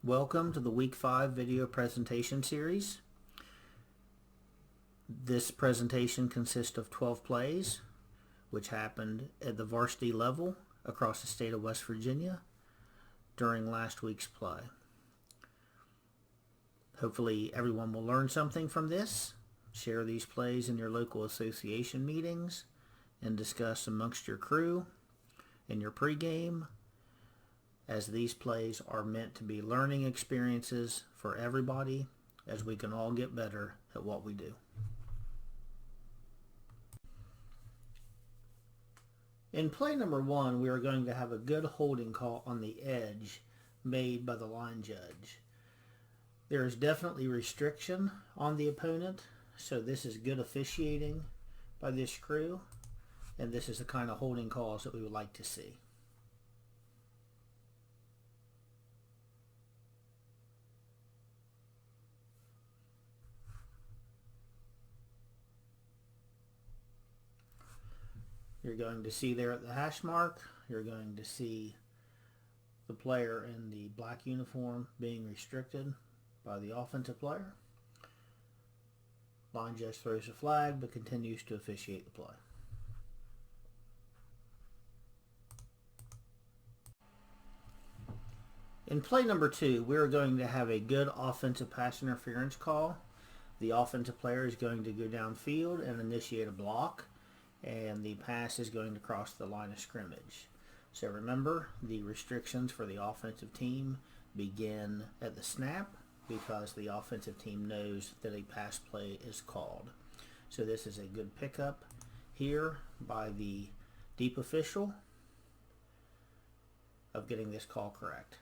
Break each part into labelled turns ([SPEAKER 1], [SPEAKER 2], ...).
[SPEAKER 1] Welcome to the Week 5 video presentation series. This presentation consists of 12 plays, which happened at the varsity level across the state of West Virginia during last week's play. Hopefully everyone will learn something from this, share these plays in your local association meetings, and discuss amongst your crew in your pregame, as these plays are meant to be learning experiences for everybody as we can all get better at what we do. In play number 1, we are going to have a good holding call on the edge made by the line judge. There is definitely restriction on the opponent, so this is good officiating by this crew, and this is the kind of holding calls that we would like to see. You're going to see there at the hash mark, you're going to see the player in the black uniform being restricted by the offensive player. Line judge throws a flag but continues to officiate the play. In play number 2, we're going to have a good offensive pass interference call. The offensive player is going to go downfield and initiate a block, and the pass is going to cross the line of scrimmage. So remember, the restrictions for the offensive team begin at the snap because the offensive team knows that a pass play is called. So this is a good pickup here by the deep official of getting this call correct.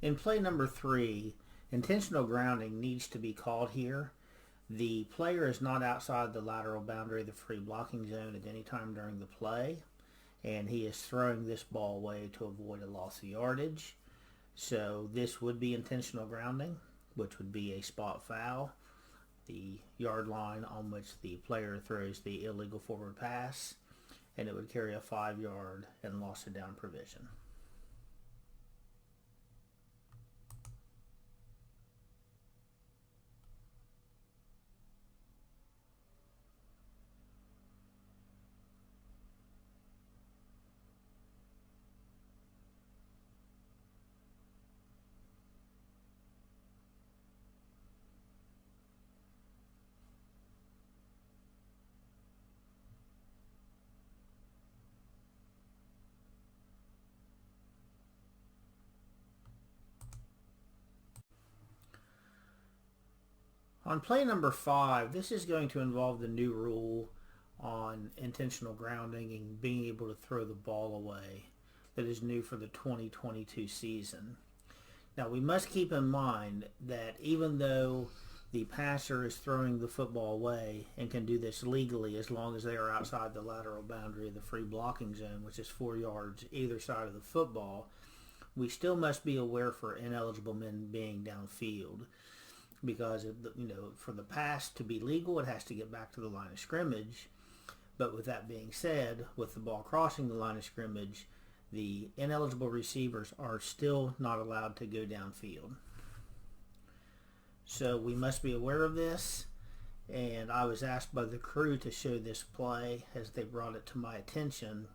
[SPEAKER 1] In play number 3, intentional grounding needs to be called here. The player is not outside the lateral boundary of the free blocking zone at any time during the play, and he is throwing this ball away to avoid a loss of yardage. So this would be intentional grounding, which would be a spot foul, the yard line on which the player throws the illegal forward pass, and it would carry a 5-yard and loss of down provision. On play number 5, this is going to involve the new rule on intentional grounding and being able to throw the ball away that is new for the 2022 season. Now we must keep in mind that even though the passer is throwing the football away and can do this legally as long as they are outside the lateral boundary of the free blocking zone, which is 4 yards either side of the football, we still must be aware for ineligible men being downfield. Because for the pass to be legal, it has to get back to the line of scrimmage. But with that being said, with the ball crossing the line of scrimmage, the ineligible receivers are still not allowed to go downfield. So we must be aware of this, and I was asked by the crew to show this play as they brought it to my attention,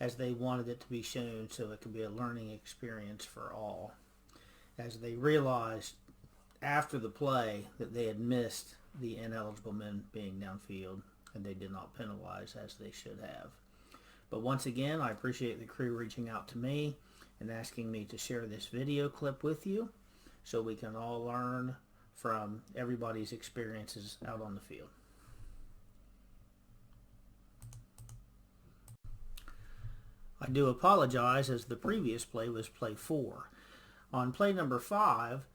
[SPEAKER 1] as they wanted it to be shown so it could be a learning experience for all, as they realized after the play that they had missed the ineligible men being downfield, and they did not penalize as they should have. But once again, I appreciate the crew reaching out to me and asking me to share this video clip with you so we can all learn from everybody's experiences out on the field. I do apologize, as the previous play was play 4. On play number 5,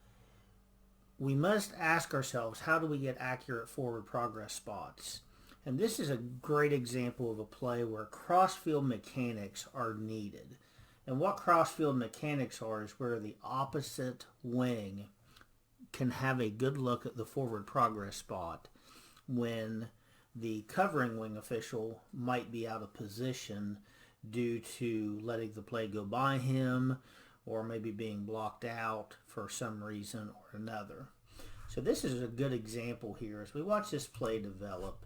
[SPEAKER 1] we must ask ourselves, how do we get accurate forward progress spots? And this is a great example of a play where cross-field mechanics are needed. And what cross-field mechanics are is where the opposite wing can have a good look at the forward progress spot when the covering wing official might be out of position due to letting the play go by him or maybe being blocked out for some reason or another. So this is a good example here. As we watch this play develop,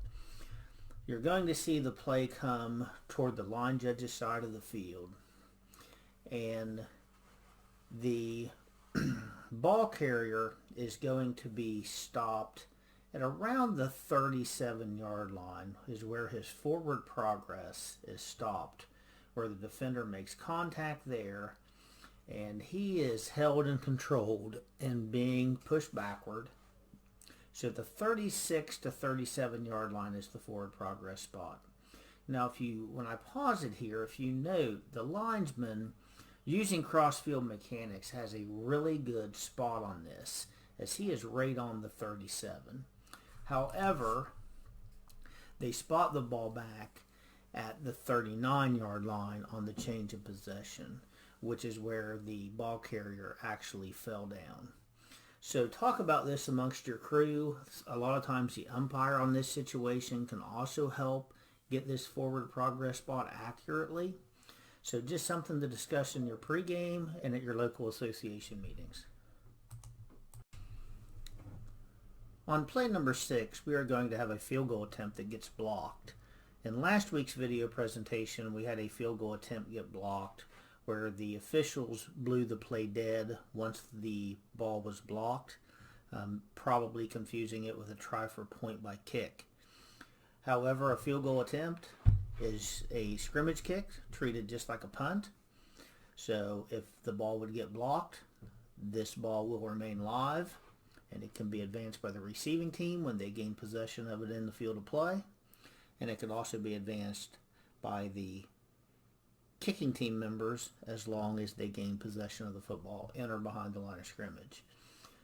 [SPEAKER 1] you're going to see the play come toward the line judge's side of the field, and the ball carrier is going to be stopped at around the 37-yard line is where his forward progress is stopped, where the defender makes contact there, and he is held and controlled and being pushed backward. So the 36 to 37-yard line is the forward progress spot. Now, when I pause it here, if you note, the linesman using cross-field mechanics has a really good spot on this, as he is right on the 37. However, they spot the ball back at the 39-yard line on the change of possession, which is where the ball carrier actually fell down. So talk about this amongst your crew. A lot of times the umpire on this situation can also help get this forward progress spot accurately. So just something to discuss in your pregame and at your local association meetings. On play number 6, we are going to have a field goal attempt that gets blocked. In last week's video presentation, we had a field goal attempt get blocked where the officials blew the play dead once the ball was blocked, probably confusing it with a try for point by kick. However, a field goal attempt is a scrimmage kick treated just like a punt. So if the ball would get blocked, this ball will remain live, and it can be advanced by the receiving team when they gain possession of it in the field of play, and it can also be advanced by the kicking team members as long as they gain possession of the football in or behind the line of scrimmage.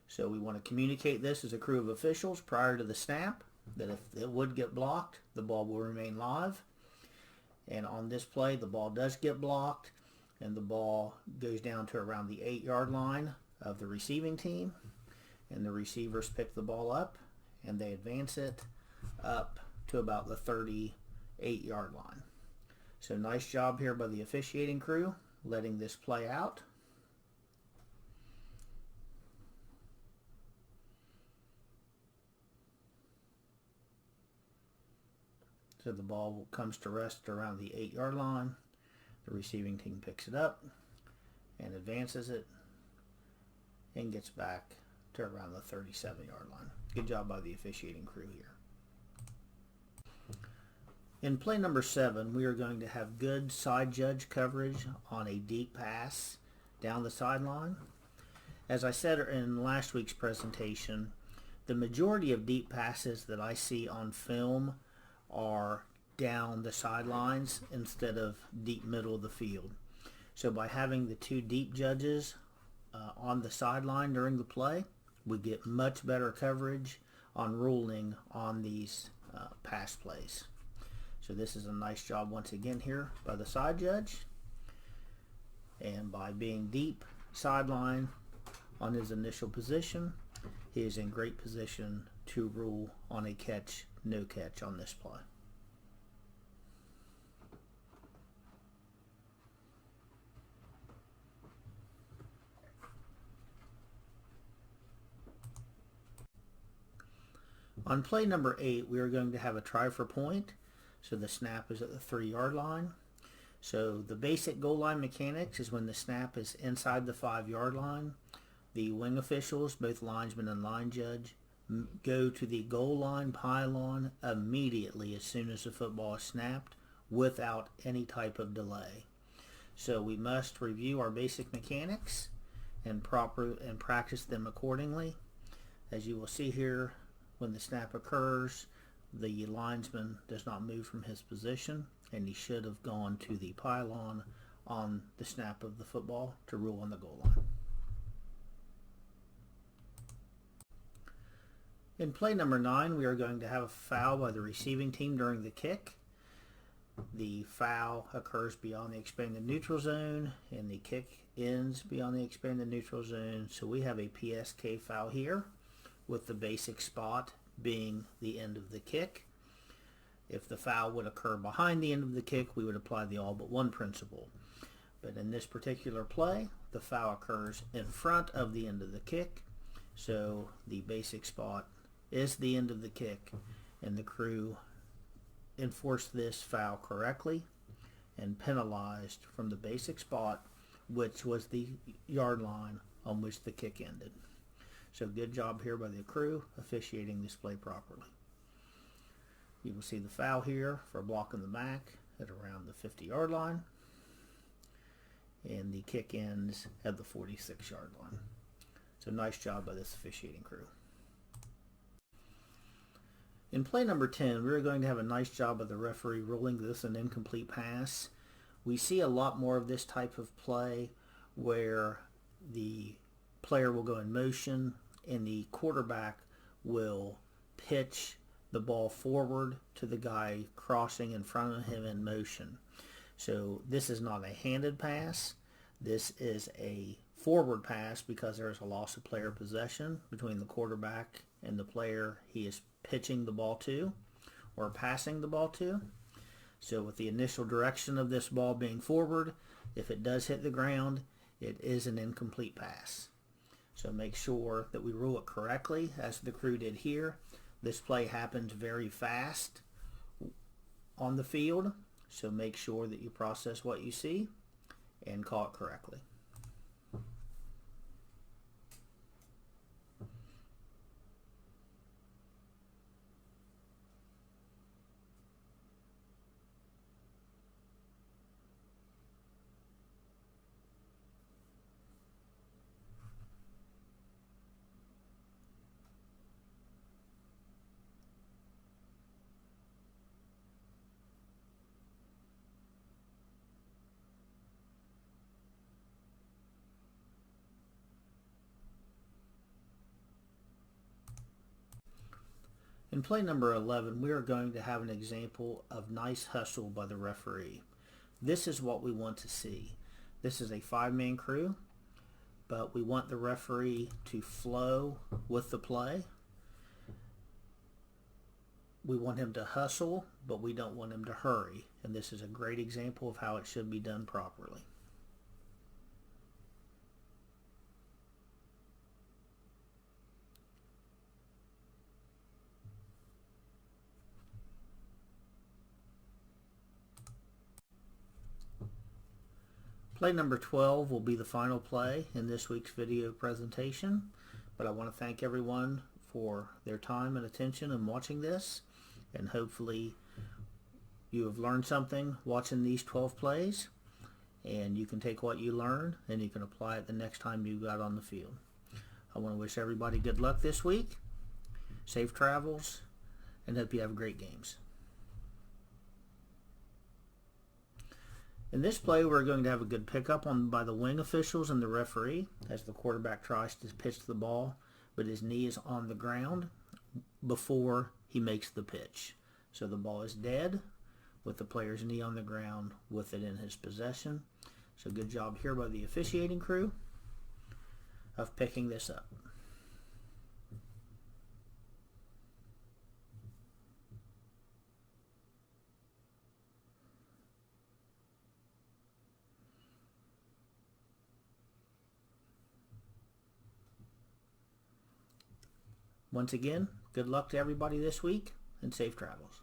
[SPEAKER 1] So we want to communicate this as a crew of officials prior to the snap, that if it would get blocked, the ball will remain live. And on this play, the ball does get blocked, and the ball goes down to around the 8-yard line of the receiving team, and the receivers pick the ball up, and they advance it up to about the 38-yard line. So nice job here by the officiating crew, letting this play out. So the ball comes to rest around the 8-yard line. The receiving team picks it up and advances it and gets back to around the 37-yard line. Good job by the officiating crew here. In play number 7, we are going to have good side judge coverage on a deep pass down the sideline. As I said in last week's presentation, the majority of deep passes that I see on film are down the sidelines instead of deep middle of the field. So by having the two deep judges on the sideline during the play, we get much better coverage on ruling on these pass plays. So this is a nice job once again here by the side judge. And by being deep sideline on his initial position, he is in great position to rule on a catch, no catch on this play. On play number 8, we are going to have a try for point. So the snap is at the 3-yard line. So the basic goal line mechanics is when the snap is inside the 5-yard line, the wing officials, both linesman and line judge, go to the goal line pylon immediately as soon as the football is snapped without any type of delay. So we must review our basic mechanics and practice them accordingly. As you will see here, when the snap occurs, the linesman does not move from his position, and he should have gone to the pylon on the snap of the football to rule on the goal line. In play number 9, we are going to have a foul by the receiving team during the kick. The foul occurs beyond the expanded neutral zone, and the kick ends beyond the expanded neutral zone. So we have a PSK foul here, with the basic spot being the end of the kick. If the foul would occur behind the end of the kick, we would apply the all but one principle. But in this particular play, the foul occurs in front of the end of the kick, so the basic spot is the end of the kick, and the crew enforced this foul correctly and penalized from the basic spot, which was the yard line on which the kick ended. So good job here by the crew officiating this play properly. You will see the foul here for a block in the back at around the 50-yard line, and the kick ends at the 46-yard line. So nice job by this officiating crew. In play number 10, we're going to have a nice job of the referee ruling this an incomplete pass. We see a lot more of this type of play where the player will go in motion and the quarterback will pitch the ball forward to the guy crossing in front of him in motion. So this is not a handed pass. This is a forward pass because there is a loss of player possession between the quarterback and the player he is pitching the ball to or passing the ball to. So with the initial direction of this ball being forward, if it does hit the ground, it is an incomplete pass. So make sure that we rule it correctly as the crew did here. This play happens very fast on the field, so make sure that you process what you see and call it correctly. In play number 11, we are going to have an example of nice hustle by the referee. This is what we want to see. This is a 5-man crew, but we want the referee to flow with the play. We want him to hustle, but we don't want him to hurry. And this is a great example of how it should be done properly. Play number 12 will be the final play in this week's video presentation, but I want to thank everyone for their time and attention in watching this, and hopefully you have learned something watching these 12 plays, and you can take what you learn and you can apply it the next time you got on the field. I want to wish everybody good luck this week, safe travels, and hope you have great games. In this play, we're going to have a good pickup by the wing officials and the referee as the quarterback tries to pitch the ball, but his knee is on the ground before he makes the pitch. So the ball is dead with the player's knee on the ground with it in his possession. So good job here by the officiating crew of picking this up. Once again, good luck to everybody this week and safe travels.